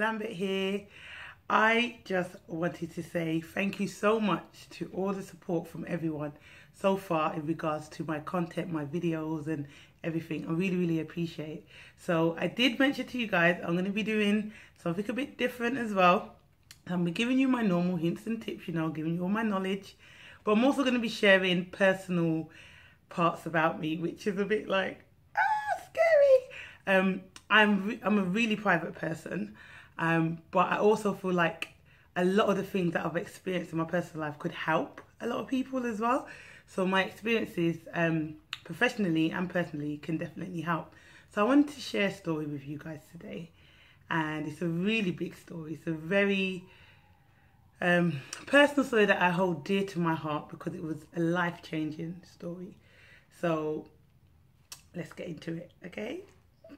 Lambert here. I just wanted to say thank you so much to all the support from everyone so far in regards to my content, my videos and everything. I really appreciate it. So I did mention to you guys I'm going to be doing something a bit different as well. I'm giving you my normal hints and tips, you know, giving you all my knowledge, but I'm also going to be sharing personal parts about me, which is a bit like scary. I'm a really private person, but I also feel like a lot of the things that I've experienced in my personal life could help a lot of people as well. So my experiences professionally and personally can definitely help. So I wanted to share a story with you guys today, and it's a really big story. It's a very personal story that I hold dear to my heart because it was a life-changing story. So let's get into it, okay? I'm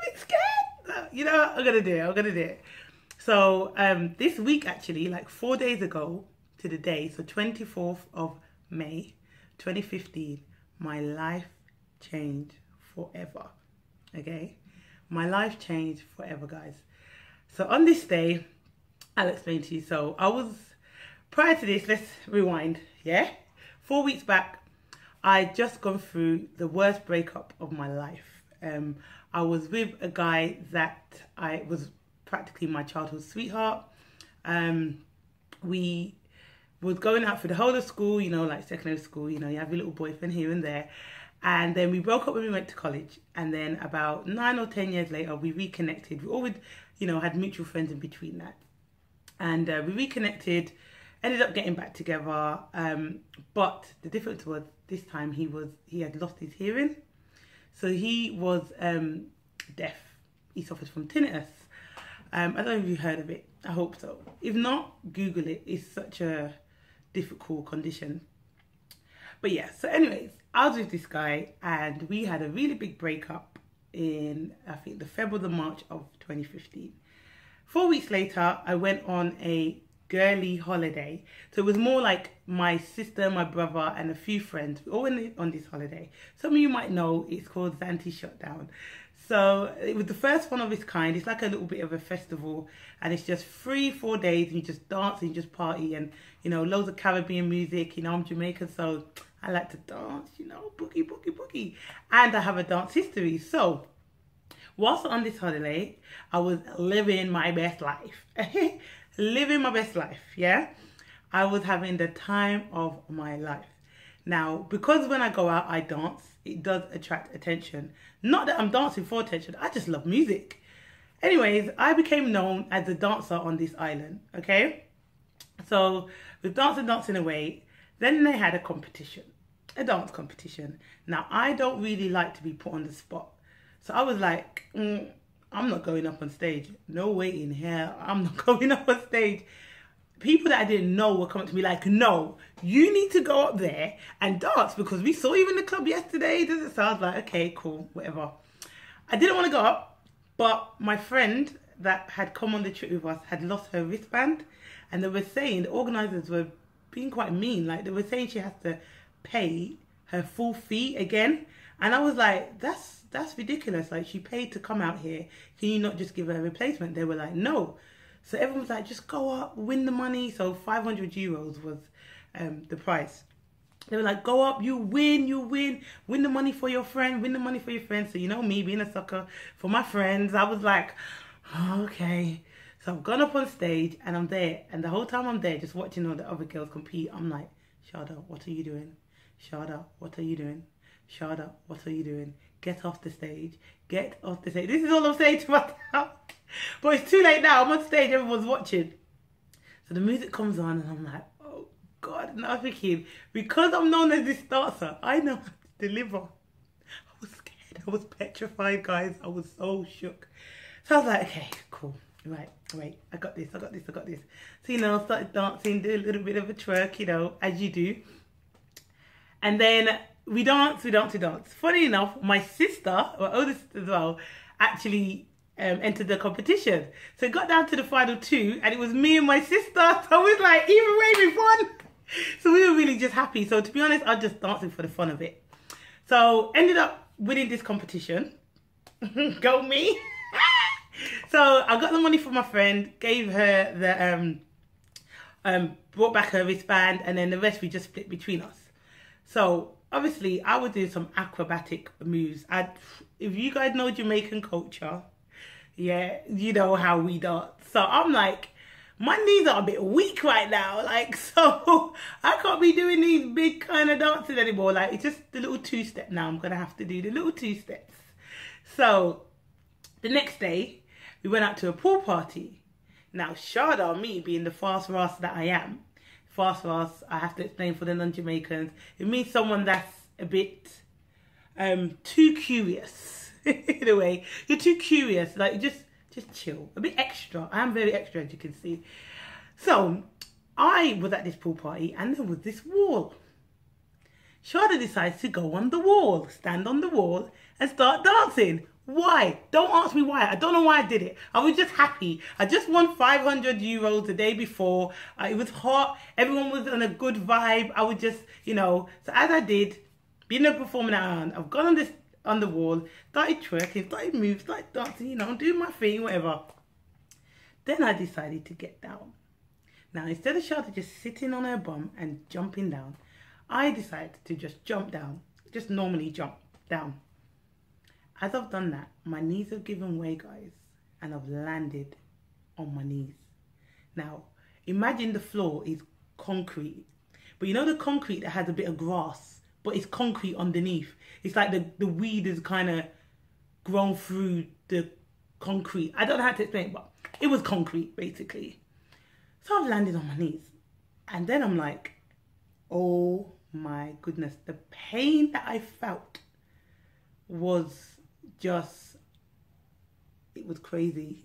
a bit scared. You know what? I'm gonna do it. So this week, actually, like 4 days ago to the day, so 24th of May 2015, my life changed forever. Okay, my life changed forever, guys. So on this day, I'll explain to you. So I was, prior to this, let's rewind, yeah? 4 weeks back, I just gone through the worst breakup of my life. I was with a guy that I was practically my childhood sweetheart. We was going out for the whole of school, you know, like secondary school, you know, you have your little boyfriend here and there. And then we broke up when we went to college. And then about 9 or 10 years later, we reconnected. We always, you know, had mutual friends in between that. And we reconnected, ended up getting back together. But the difference was this time he had lost his hearing. So he was deaf. He suffers from tinnitus. I don't know if you've heard of it. I hope so. If not, Google it. It's such a difficult condition. But yeah, so anyways, I was with this guy and we had a really big breakup in, I think, the February or the March of 2015. 4 weeks later, I went on a girly holiday. So it was more like my sister, my brother and a few friends. We all went on this holiday. Some of you might know it's called Zante Shutdown. So it was the first one of its kind. It's like a little bit of a festival and it's just 3-4 days and you just dance and you just party and, you know, loads of Caribbean music. You know, I'm Jamaican, so I like to dance, you know, boogie. And I have a dance history. So whilst on this holiday, I was living my best life. Living my best life, yeah? I was having the time of my life. Now, because when I go out, I dance, it does attract attention. Not that I'm dancing for attention, I just love music. Anyways, I became known as a dancer on this island, okay? So, with dancing away, then they had a competition, a dance competition. Now, I don't really like to be put on the spot. So I was like, I'm not going up on stage. No way in hell, I'm not going up on stage. People that I didn't know were coming to me like, no, you need to go up there and dance because we saw you in the club yesterday. Does it sound like, okay, cool, whatever. I didn't want to go up, but my friend that had come on the trip with us had lost her wristband and they were saying, the organisers were being quite mean. Like they were saying she has to pay her full fee again. And I was like, that's ridiculous. Like she paid to come out here. Can you not just give her a replacement? They were like, no. So everyone was like, just go up, win the money. So 500 euros was the price. They were like, go up, you win the money for your friend, win the money for your friend. So you know me being a sucker for my friends, I was like, oh, okay. So I've gone up on stage and I'm there. And the whole time I'm there, just watching all the other girls compete, I'm like, Shada, what are you doing? Shada, what are you doing? Shada, what are you doing? Get off the stage. Get off the stage. This is all I'm saying to myself. But it's too late now. I'm on stage. Everyone's watching. So the music comes on and I'm like, oh, God. And I'm thinking, because I'm known as this dancer, I know how to deliver. I was scared. I was petrified, guys. I was so shook. So I was like, okay, cool. Right, wait. I got this. So, you know, I started dancing, did a little bit of a twerk, you know, as you do. And then we dance. Funny enough, my sister, my older sister as well, actually entered the competition. So it got down to the final 2 and it was me and my sister. So we was like, either way we won. So we were really just happy. So to be honest, I was just dancing for the fun of it. So ended up winning this competition. Go me. So I got the money from my friend, gave her the brought back her wristband, and then the rest we just split between us. So obviously I would do some acrobatic moves. If you guys know Jamaican culture, yeah, you know how we dance. So I'm like, my knees are a bit weak right now, like, so I can't be doing these big kind of dances anymore. Like, it's just the little two-step now. I'm gonna have to do the little two steps. So the next day we went out to a pool party. Now, Shada, me being the fast Ras that I am, fast Ras, I have to explain for the non-Jamaicans, it means someone that's a bit too curious. In a way, you're too curious, like just chill, a bit extra. I am very extra, as you can see. So I was at this pool party and there was this wall. Shada decides to go on the wall, stand on the wall and start dancing. Why? Don't ask me why. I don't know why I did it. I was just happy. I just won 500 euros the day before. It was hot. Everyone was on a good vibe. I would just, you know. So as I did, being a performing around, I've gone on the wall, started twerking, started moving, started dancing, you know, doing my thing, whatever. Then I decided to get down. Now, instead of Charlotte just sitting on her bum and jumping down, I decided to just jump down. Just normally jump down. As I've done that, my knees have given way, guys, and I've landed on my knees. Now, imagine the floor is concrete. But you know the concrete that has a bit of grass, but it's concrete underneath. It's like the weed is kind of grown through the concrete. I don't know how to explain it, but it was concrete, basically. So I've landed on my knees. And then I'm like, oh my goodness. The pain that I felt was just, it was crazy.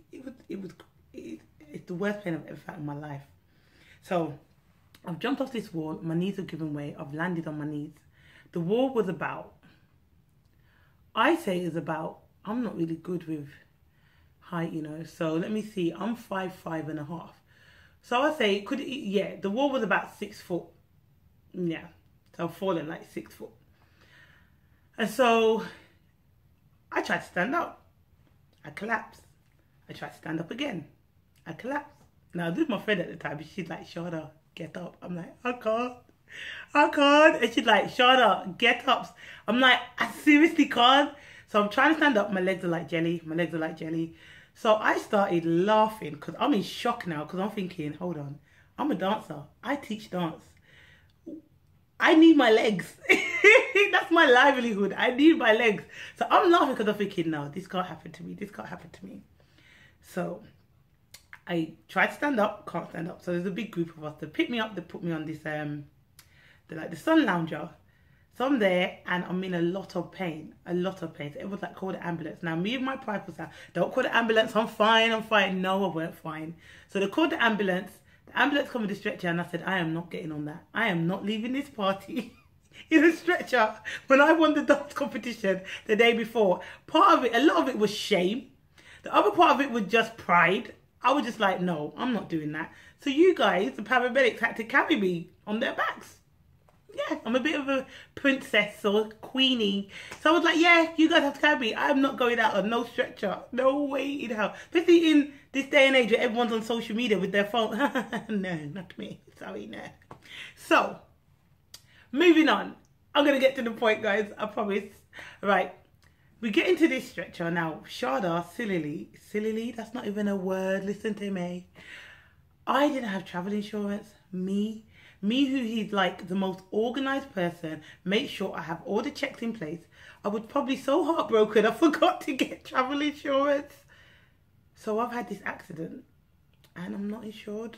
It's the worst pain I've ever felt in my life. So I've jumped off this wall. My knees have given way. I've landed on my knees. The wall was about, I say it's about, I'm not really good with height, you know. So let me see. I'm 5'5.5". So I say, yeah, the wall was about 6 foot. Yeah. So I've fallen like 6 foot. And so I tried to stand up. I collapsed. I tried to stand up again. I collapsed. Now, this is my friend at the time. She's like, Shada, get up. I'm like, I can't. And she's like, Shada, get up. I'm like, I seriously can't. So I'm trying to stand up. My legs are like jelly. So I started laughing because I'm in shock now because I'm thinking, hold on. I'm a dancer. I teach dance. I need my legs. That's my livelihood. I need my legs. So I'm laughing because I'm thinking, no, this can't happen to me. So I tried to stand up, can't stand up. So there's a big group of us that pick me up. They put me on this, the sun lounger. So I'm there and I'm in a lot of pain. So everyone's like, call the ambulance. Now me and my pride was like, don't call the ambulance. I'm fine. No, I weren't fine. So they called the ambulance. The ambulance come with a stretcher and I said, I am not getting on that. I am not leaving this party in a stretcher when I won the dance competition the day before. Part of it, a lot of it was shame. The other part of it was just pride. I was just like, no, I'm not doing that. So you guys, the paramedics, had to carry me on their backs. Yeah, I'm a bit of a princess or queenie. So I was like, yeah, you guys have to carry me. I'm not going out on no stretcher. No way in hell. Especially in this day and age where everyone's on social media with their phone. No, not me. Sorry, no. So, moving on. I'm going to get to the point, guys. I promise. Right. We get into this stretcher. Now, Shada, sillily, that's not even a word. Listen to me. I didn't have travel insurance. Me who he's like the most organized person, make sure I have all the checks in place. I was probably so heartbroken I forgot to get travel insurance. So I've had this accident and I'm not insured.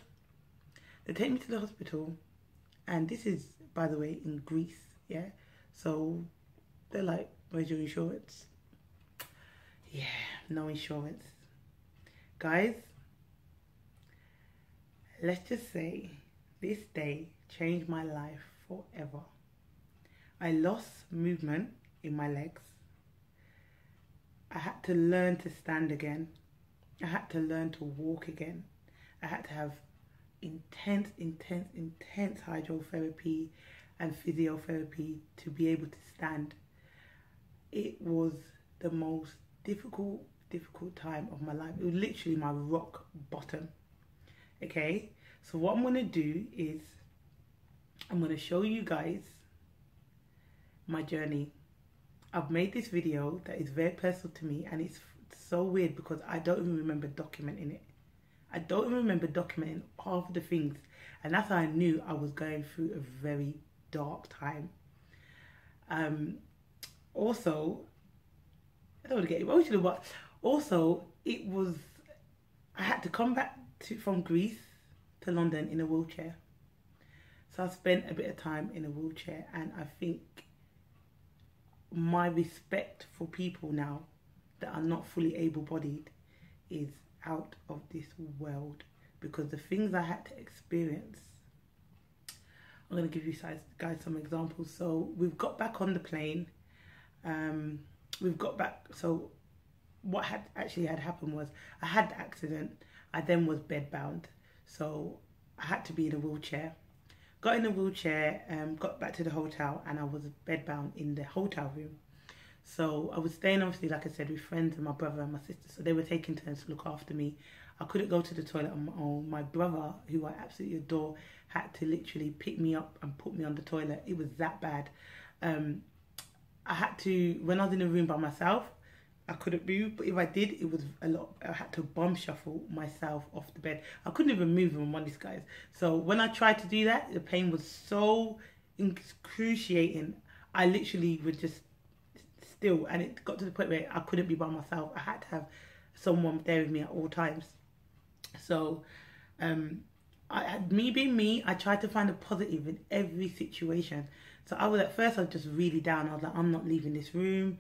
They take me to the hospital and this is, by the way, in Greece, yeah? So they're like, where's your insurance? Yeah, no insurance. Guys, let's just say this day changed my life forever. I lost movement in my legs. I had to learn to stand again. I had to learn to walk again. I had to have intense hydrotherapy and physiotherapy to be able to stand. It was the most difficult difficult time of my life. It was literally my rock bottom. Okay, so what I'm going to do is I'm going to show you guys my journey. I've made this video that is very personal to me, and it's so weird because I don't even remember documenting it. I don't even remember documenting half of the things, and that's how I knew I was going through a very dark time. Also, I don't want to get emotional, but also it was, I had to come back from Greece to London in a wheelchair. So I spent a bit of time in a wheelchair, and I think my respect for people now that are not fully able-bodied is out of this world, because the things I had to experience. I'm going to give you guys some examples. So we've got back on the plane. So what had happened was I had the accident. I then was bedbound. So I had to be in a wheelchair. Got in a wheelchair, got back to the hotel, and I was bedbound in the hotel room. So I was staying, obviously, like I said, with friends and my brother and my sister. So they were taking turns to look after me. I couldn't go to the toilet on my own. My brother, who I absolutely adore, had to literally pick me up and put me on the toilet. It was that bad. I had to, when I was in a room by myself, I couldn't move. But if I did, it was a lot. I had to bum shuffle myself off the bed. I couldn't even move on one of these guys. So when I tried to do that, the pain was so excruciating. I literally would just still, and it got to the point where I couldn't be by myself. I had to have someone there with me at all times. So me being me, I tried to find a positive in every situation. So at first I was just really down. I was like, I'm not leaving this room.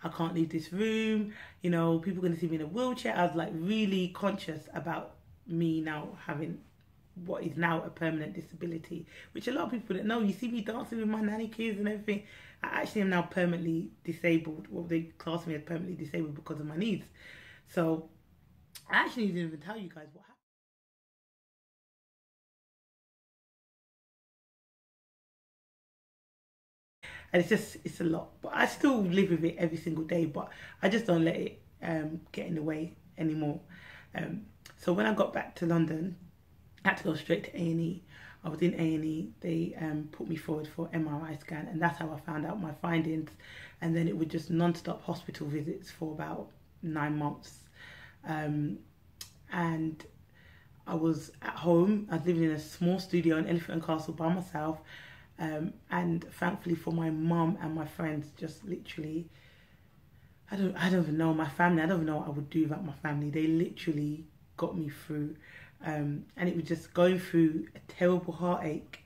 I can't leave this room. You know, people are going to see me in a wheelchair. I was like really conscious about me now having what is now a permanent disability, which a lot of people don't know. You see me dancing with my nanny kids and everything. I actually am now permanently disabled. Well, they class me as permanently disabled because of my needs. So I actually didn't even tell you guys what happened. And it's a lot, but I still live with it every single day, but I just don't let it get in the way anymore. So when I got back to London, I had to go straight to A&E. I was in A&E. They put me forward for MRI scan, and that's how I found out my findings. And then it was just non-stop hospital visits for about 9 months. And I was at home. I was living in a small studio in Elephant and Castle by myself. And thankfully for my mum and my friends, just literally, I don't even know, my family, I don't even know what I would do without my family. They literally got me through. And it was just going through a terrible heartache,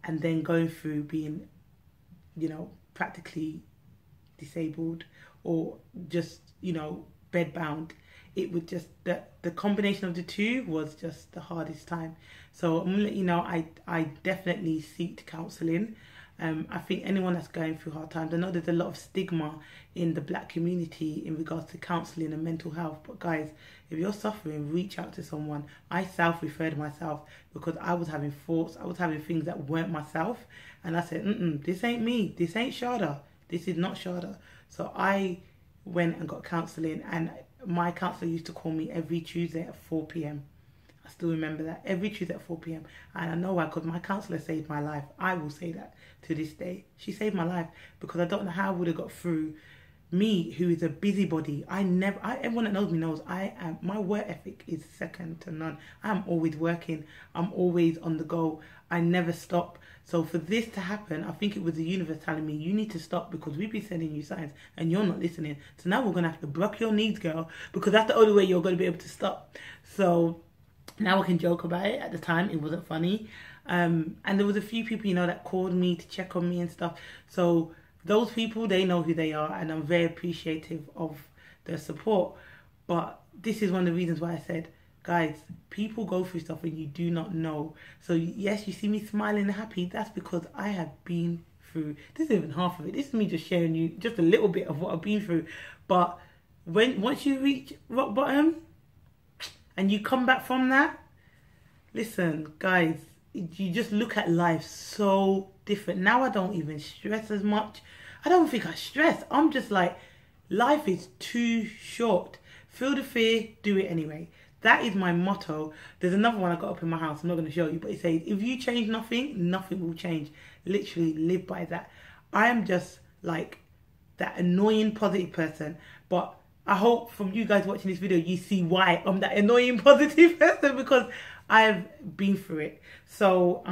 and then going through being, you know, practically disabled, or just, you know, bedbound. It would just, the combination of the two was just the hardest time. So I'm gonna let you know, I definitely seek counselling. I think anyone that's going through hard times, I know there's a lot of stigma in the black community in regards to counselling and mental health, but guys, if you're suffering, reach out to someone. I self-referred myself because I was having thoughts, I was having things that weren't myself, and I said, this ain't me, this ain't Shada, this is not Shada. So I went and got counselling, and my counsellor used to call me every Tuesday at 4 p.m. I still remember that, every Tuesday at 4 p.m. And I know why, because my counsellor saved my life. I will say that to this day. She saved my life, because I don't know how I would have got through. Me, who is a busybody, everyone that knows me knows my work ethic is second to none. I'm always working. I'm always on the go. I never stop. So for this to happen, I think it was the universe telling me, you need to stop, because we've been sending you signs and you're not listening. So now we're going to have to block your needs, girl, because that's the only way you're going to be able to stop. So now I can joke about it. At the time, it wasn't funny. And there was a few people, you know, that called me to check on me and stuff. So those people, they know who they are, and I'm very appreciative of their support. But this is one of the reasons why I said, guys, people go through stuff and you do not know. So yes, you see me smiling and happy. That's because I have been through, this isn't even half of it. This is me just sharing you just a little bit of what I've been through. But once you reach rock bottom and you come back from that, listen, guys, you just look at life so different. Now I don't even stress as much. I don't think I stress. I'm just like, life is too short Feel the fear, do it anyway. That is my motto. There's another one I got up in my house. I'm not going to show you, but it says, if you change nothing, nothing will change. Literally live by that. I am just like that annoying positive person, but I hope from you guys watching this video you see why I'm that annoying positive person, because I have been through it. So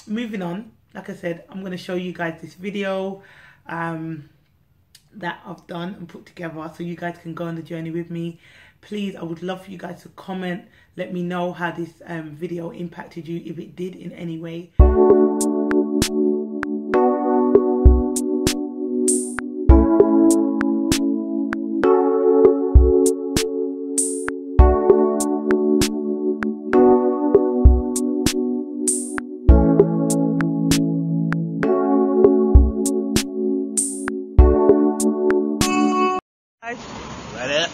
moving on, like I said, I'm going to show you guys this video that I've done and put together so you guys can go on the journey with me. Please, I would love for you guys to comment, let me know how this video impacted you, if it did in any way.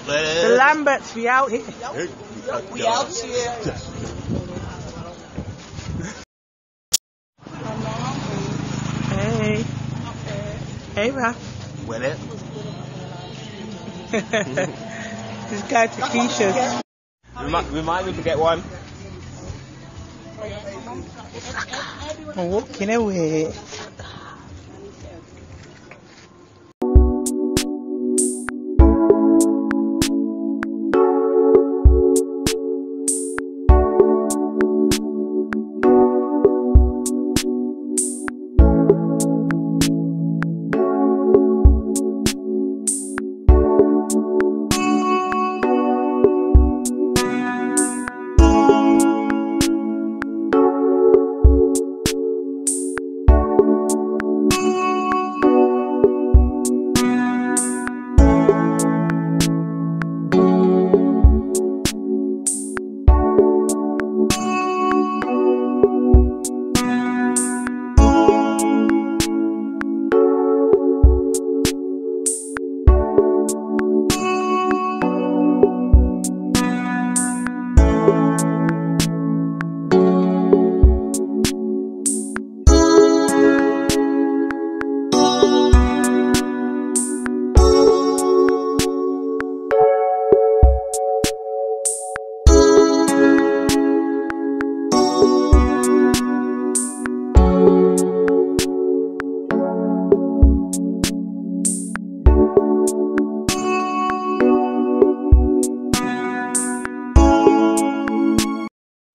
The Lamberts, we out here. We out here. Hey. Hey, Raf. With it. This guy Takesha's. We might need to get one. I'm walking away.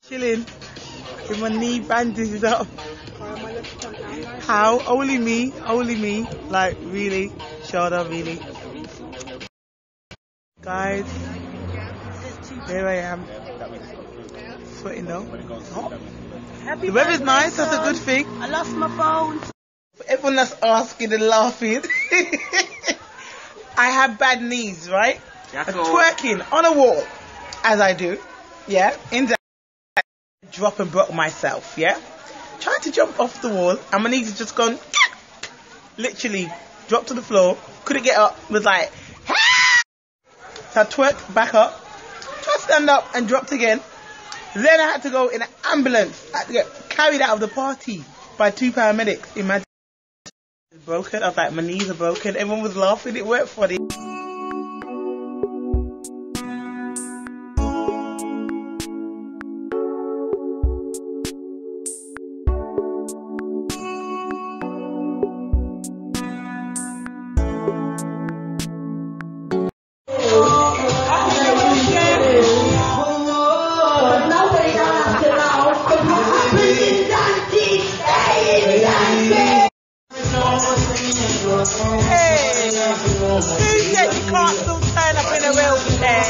Chilling with my knee bandaged up. How? Only me, like really, shoulder, really. Guys, there I am, sweating though. The weather's nice, that's a good thing. I lost my phone. For everyone that's asking and laughing, I have bad knees, right? I'm twerking on a wall, as I do, yeah, in the drop and broke myself, yeah? Tried to jump off the wall and my knees just gone, literally dropped to the floor, couldn't get up, was like, so I twerked back up, tried to stand up and dropped again. Then I had to go in an ambulance. I had to get carried out of the party by 2 paramedics. Imagine. It's broken. I was like, my knees are broken. Everyone was laughing. It worked funny. Hey, who said you can't still turn up in a wheelchair?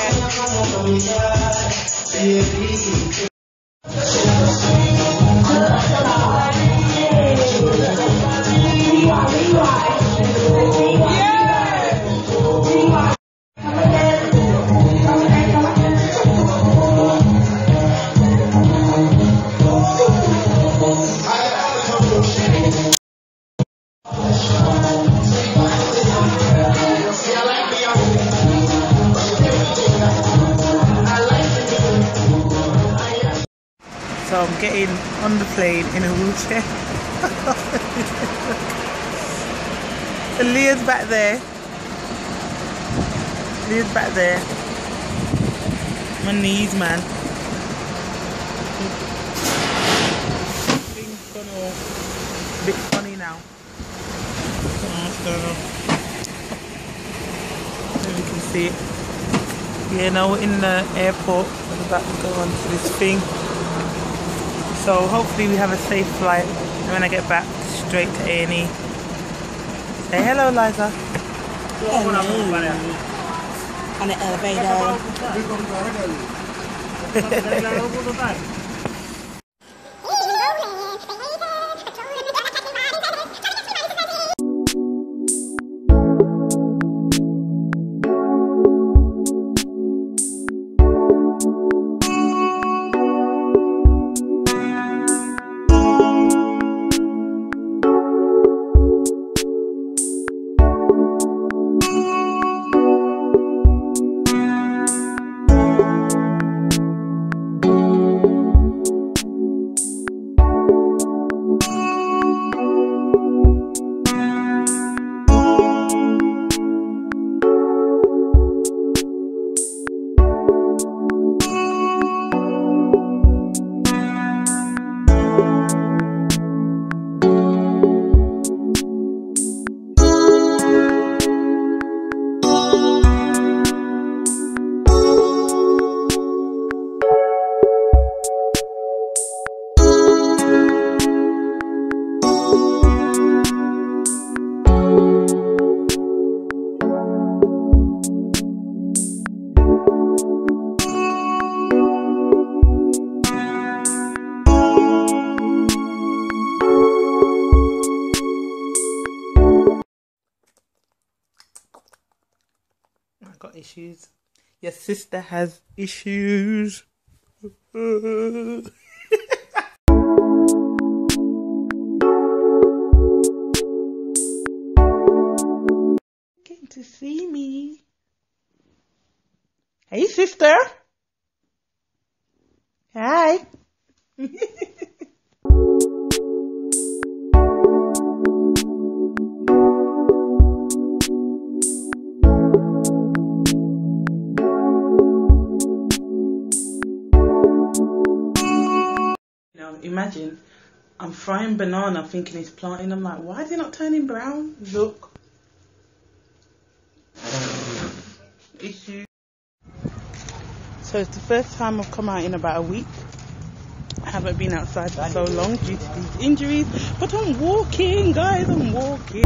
So I'm getting on the plane in a wheelchair. And Leah's back there. My knees, man. Things gone all a bit funny now. There we can see it. Yeah, now we're in the airport. We're about to go on to this thing. So hopefully we have a safe flight. And when I get back, straight to A&E. Say hello, Liza. Hello. On the elevator. Got issues. Your sister has issues. Came to see me. Hey, sister. Hi. Imagine, I'm frying banana thinking it's planting. I'm like, why is it not turning brown? Look. Issue. So it's the first time I've come out in about a week. I haven't been outside for so long due to these injuries. But I'm walking, guys, I'm walking.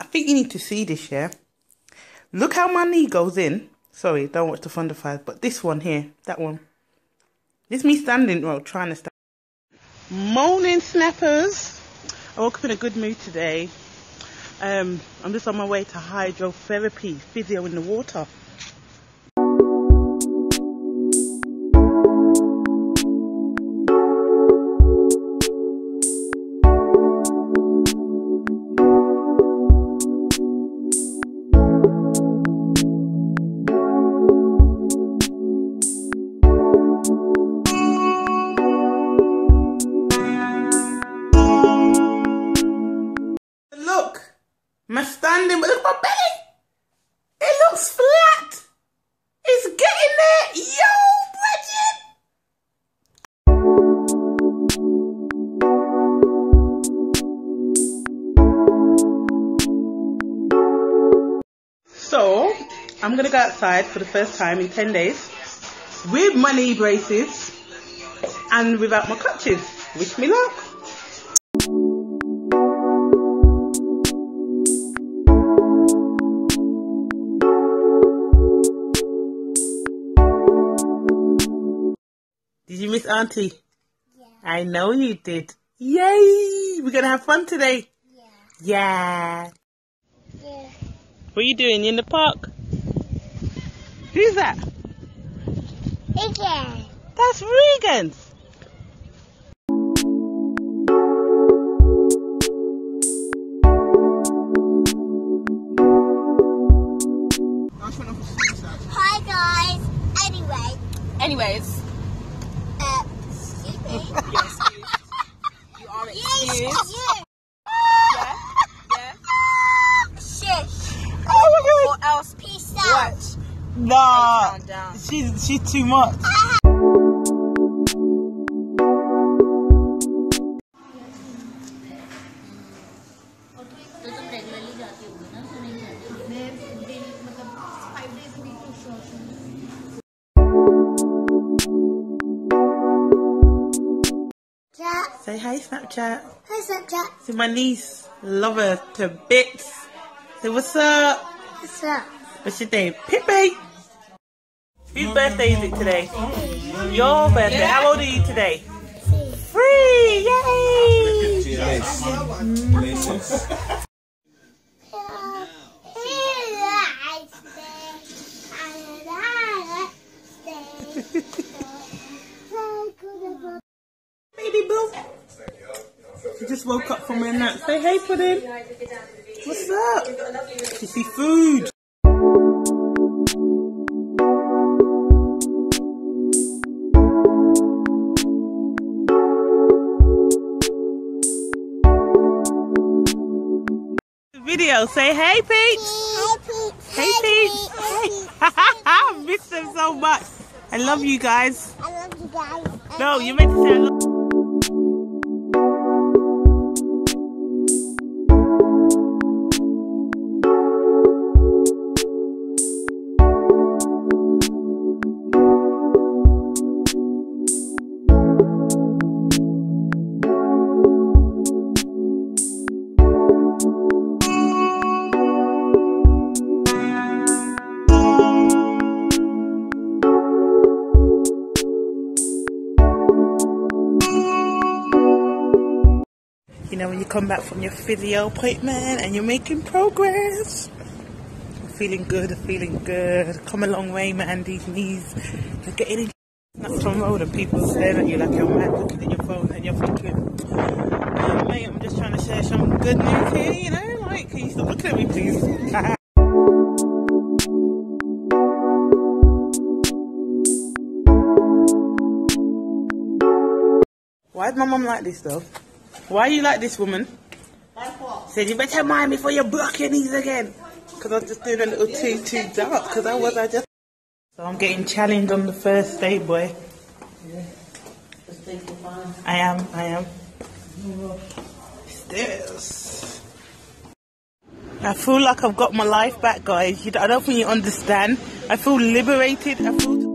I think you need to see this, yeah? Look how my knee goes in. Sorry, don't watch the Thunder Five, but this one here, that one. This me standing, well, trying to stand. Morning, snappers. I woke up in a good mood today. I'm just on my way to hydrotherapy, physio in the water. Look, my standing, but look at my belly. It looks flat. It's getting there. Yo, Bridget. So, I'm going to go outside for the first time in 10 days with my knee braces and without my crutches. Wish me luck. Did you miss Auntie? Yeah. I know you did. Yay! We're going to have fun today. Yeah. Yeah. What are you doing? You in the park? Who's that? Again. That's Regan's. Hi guys. Anyways. Excuse me. You are Yes, excused. you. Yeah. Shush. Or else. Peace out. Nah, Calm down. she's too much. Chat. Say hi, Snapchat. Hi Snapchat. See my niece, love her to bits. Say what's up? What's up? What's your name? Pippi. Whose birthday is it today? Your birthday. How old are you today? 3. Yay! Baby boo. She just woke up from her nap. Say hey, Pudding. What's up? She see food. Video. Say hey, Peach. Hey, Peach. Hey. I miss them so much. I love you guys. I love you guys. No, you meant to say I love. You know, when you come back from your physio appointment and you're making progress. I'm feeling good, I'm feeling good. Come a long way, man. These knees are getting in nuts on road and people staring at you like you're mad looking at your phone and you're thinking, oh, mate, I'm just trying to share some good news here, you know? Like, can you stop looking at me, please? Why is my mum like this, though? Why are you like this, woman? Like what? Said you better mind before you block your knees again. Because I was just doing a little too dark. Because I just... So I'm getting challenged on the first day, boy. Yeah. Just take your time. I am. Stairs. I feel like I've got my life back, guys. I don't think you understand. I feel liberated. I feel...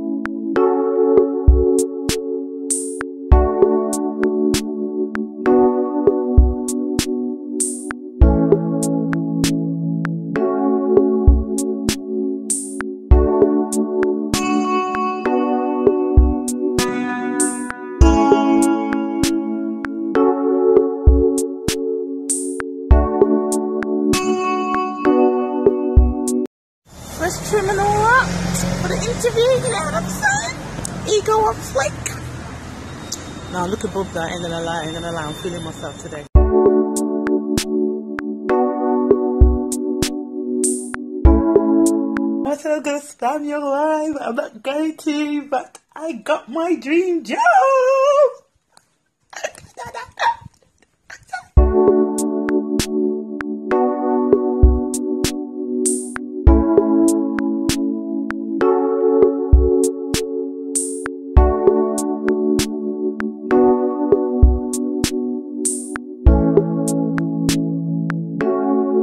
Just trimming all up for the interview, you know what I'm saying? Ego on flick. Now look above that, ain't gonna lie, I'm feeling myself today. I said I'm gonna spam your live, I'm not going to, but I got my dream job!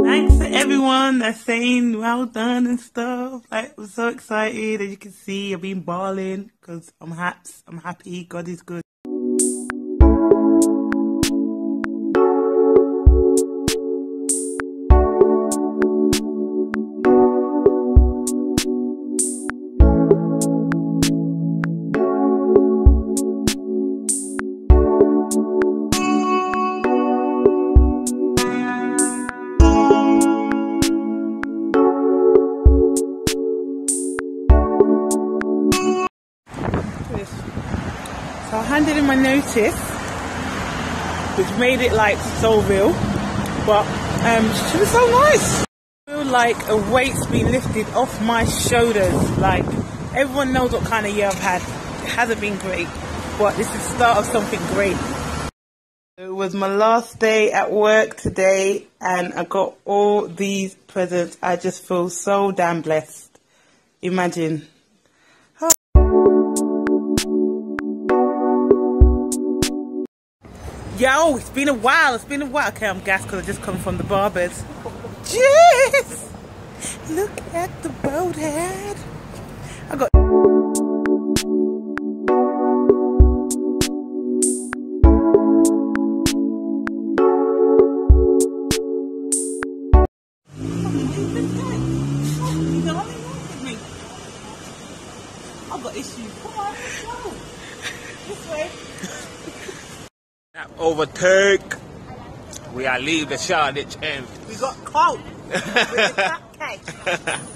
Thanks to everyone that's saying well done and stuff. Like, I'm so excited. As you can see, I've been balling because I'm happy. God is good. my notice, which made it like so real, but she was so nice. I feel like a weight's been lifted off my shoulders. Like, everyone knows what kind of year I've had. It hasn't been great, but this is the start of something great. It was my last day at work today and I got all these presents. I just feel so damn blessed. Imagine. Oh. Yo, it's been a while. Okay, I'm gassed because I just come from the barber's. Yes! Look at the boat head. I got... I've got issues. Come on, let's go. This way. Overtake. We are leave the Shoreditch end. We got cold. With the cupcake.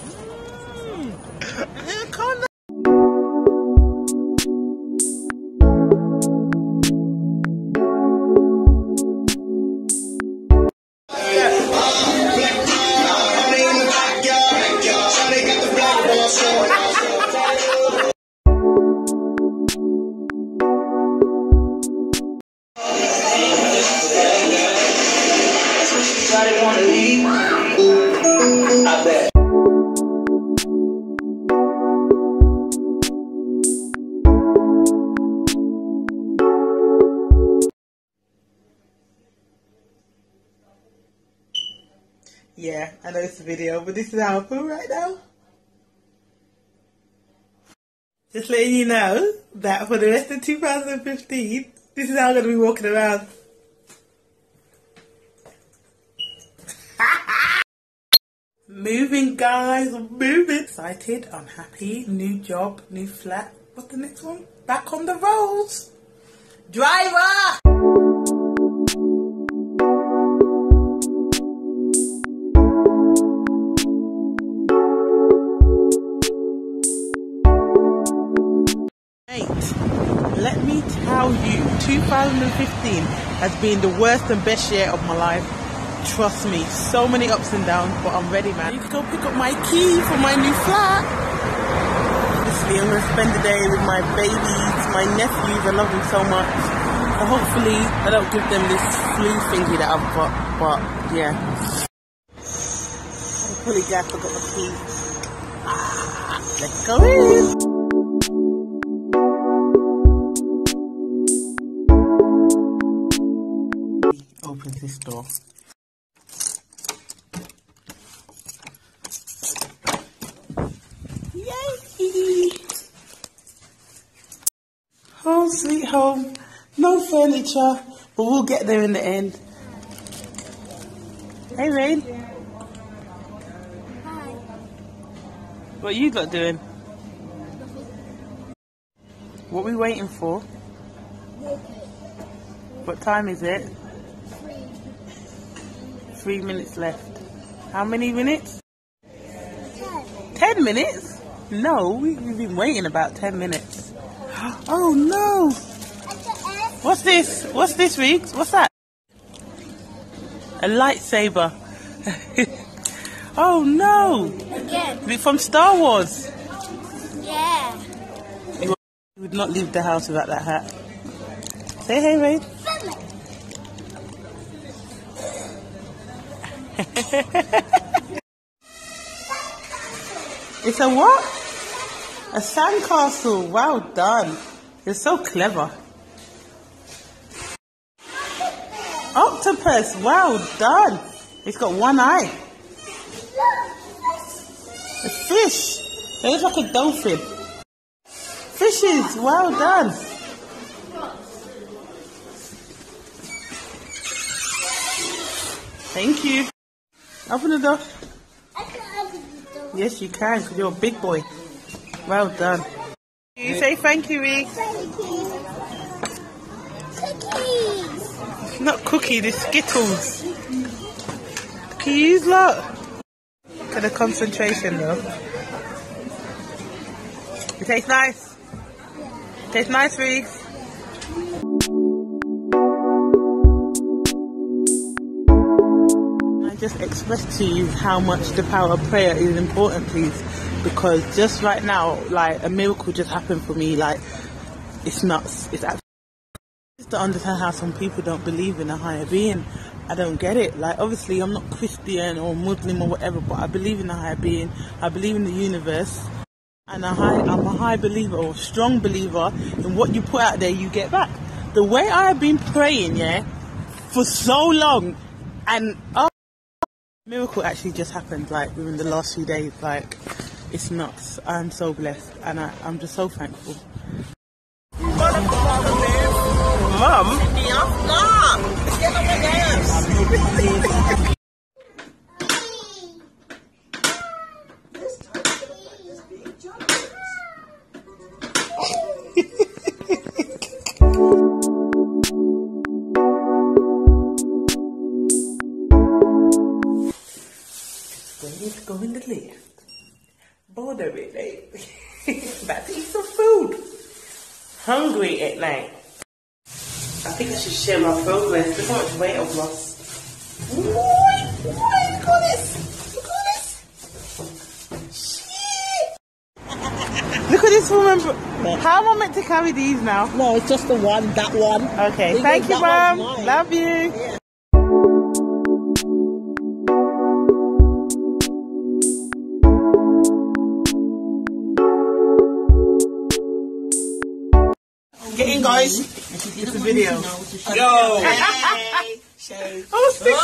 Yeah, I know it's a video, but this is how I feel right now. Just letting you know that for the rest of 2015, this is how I'm going to be walking around. Moving, guys, moving. Excited, I'm happy, new job, new flat. What's the next one? Back on the roads. Driver! Let me tell you, 2015 has been the worst and best year of my life. Trust me, so many ups and downs, but I'm ready, man. You can go pick up my key for my new flat. Obviously, I'm going to spend the day with my babies, my nephews. I love them so much. So hopefully, I don't give them this flu thingy that I've got, but yeah. I'm fully glad I got my keys. Let's go in. Opens this door. Yay! Home sweet home. No furniture, but we'll get there in the end. Hey, Rain. Hi. What you lot doing? What are we waiting for? What time is it? 3 minutes left. How many minutes? 10 minutes? No, we've been waiting about 10 minutes. Oh no! What's this? What's this, Riggs? What's that? A lightsaber. Oh no! Again. Is it from Star Wars? Yeah. You would not leave the house without that hat. Say hey, Ray. It's a what? A sandcastle. Well done. You're so clever. Octopus. Well done. It's got one eye. A fish. It looks like a dolphin. Fishes. Well done. Thank you. Open the door. I can open the door. Yes, you can, because you're a big boy. Well done. You say thank you, Riggs. Cookies. It's not cookie, they're Skittles. Cookies, look. Look at the concentration, though. It tastes nice. Tastes nice, Riggs. just express to you how much the power of prayer is important, please. Because just right now, like, a miracle just happened for me. Like, it's nuts. It's absolutely, just to understand how some people don't believe in a higher being. I don't get it. Like, obviously I'm not Christian or Muslim or whatever, but I believe in a higher being. I believe in the universe, and I'm a high believer, or strong believer, in what you put out there you get back. The way I have been praying, yeah, for so long, and miracle actually just happened, like, within the last few days. Like, it's nuts. I'm so blessed, and I'm just so thankful. Mum? Stop! Get on my nerves! Let's go in the lift. Bother it, like. About to eat some food. Hungry at night. I think I should share my progress. Look how much weight I've lost. Look at this. Look at this. Shit. Look at this woman. How am I meant to carry these now? No, it's just the one, that one. Okay, thank you, Mum. Love you. Yeah. Get in, guys. It's a video. Yo! Oh, six.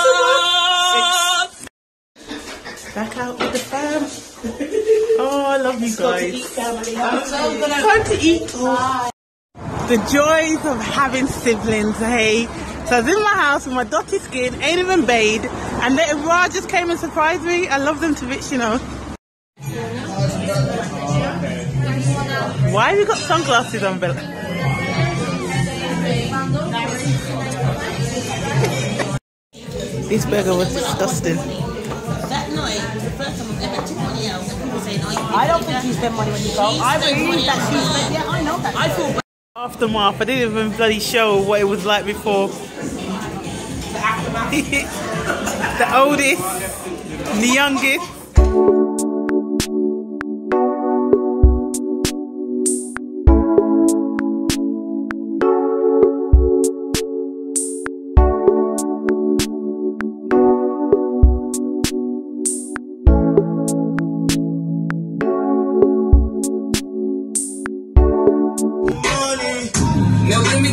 Back out with the fam. Oh, I love you guys. Time to eat. The joys of having siblings, hey. So I was in my house with my dotty skin, ain't even bathed, and then Ra just came and surprised me. I love them to bits, you know. Why have you got sunglasses on, Bella? This burger was disgusting. That night, the first time I've ever took money out, and people saying, I don't think you spend money when you go. I believe that she spent. Yeah, I know that. I feel bad. Aftermath. I didn't even bloody show what it was like before. The oldest, and the youngest.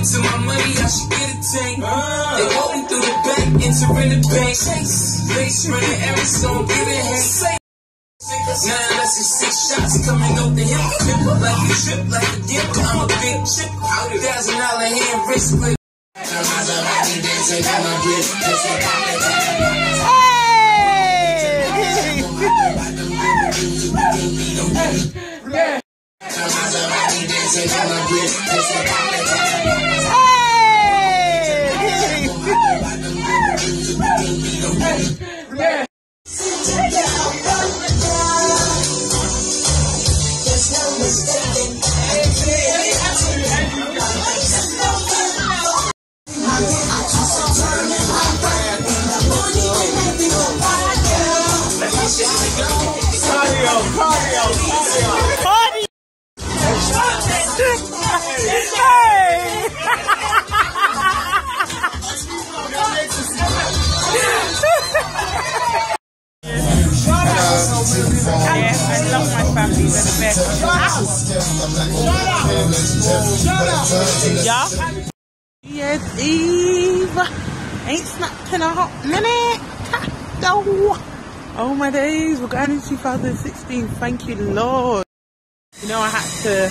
To my money, I should get a tank. They walking through the bank, entering the bank. Face running errands, don't give it hand. Now unless it's 6 shots coming off the hip. Trip like a trip, like a dip. I'm a big chip. $1,000 hand wrist. I love my family. They're the best. Yeah. Yes, Eve. Ain't snapped in a hot minute. Oh my days, we're going into 2016. Thank you, Lord. You know, I had to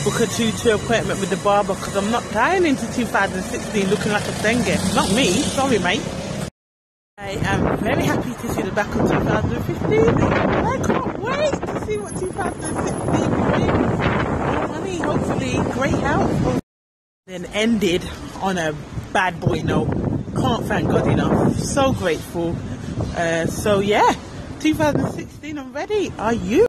book a 2-2 appointment with the barber because I'm not dying into 2016 looking like a dengue. Not me, sorry mate. I am very happy to see the back of 2015 and I can't wait to see what 2016 brings. More money, hopefully, great health. Then ended on a bad boy note. Can't thank God enough. So grateful. So yeah, 2016, I'm ready. Are you?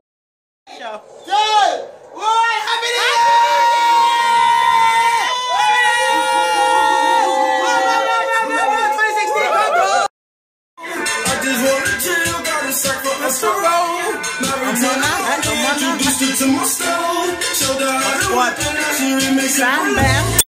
just wanna chill, got a sack for us to roll. Married to my life, introduced her to my stove. Showed her how to work the luxury, makes it bam.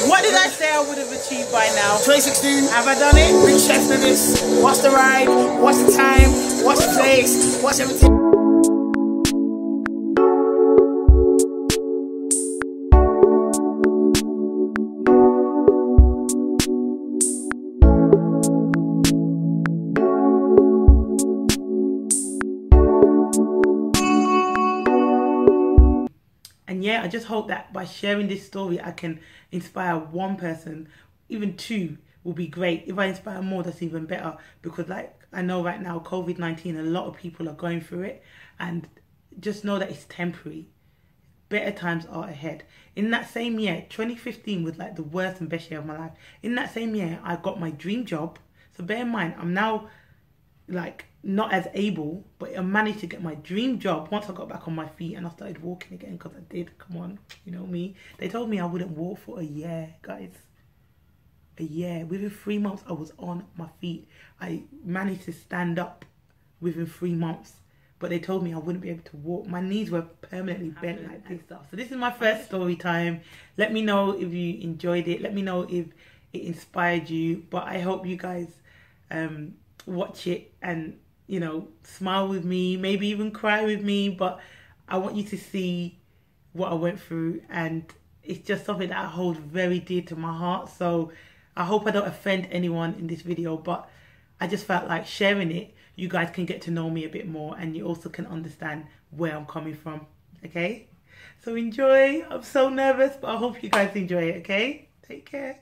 What did I say I would have achieved by now? 2016. Have I done it? Big chef for this. What's the ride? What's the time? What's the place? What's everything? And yeah, I just hope that by sharing this story, I can inspire one person, even two will be great. If I inspire more, that's even better, because like I know right now, COVID-19, a lot of people are going through it, and just know that it's temporary. Better times are ahead. In that same year, 2015 was like the worst and best year of my life. In that same year, I got my dream job. So bear in mind, I'm now like not as able, but I managed to get my dream job once I got back on my feet and I started walking again, because I did. Come on, you know me. They told me I wouldn't walk for a year, guys. A year. Within 3 months, I was on my feet. I managed to stand up within 3 months, but they told me I wouldn't be able to walk. My knees were permanently bent like this stuff. So this is my first story time. Let me know if you enjoyed it. Let me know if it inspired you. But I hope you guys watch it and, you know, smile with me, maybe even cry with me, but I want you to see what I went through, and it's just something that I hold very dear to my heart. So I hope I don't offend anyone in this video, but I just felt like sharing it, you guys can get to know me a bit more, and you also can understand where I'm coming from, okay? So enjoy. I'm so nervous, but I hope you guys enjoy it, okay? Take care.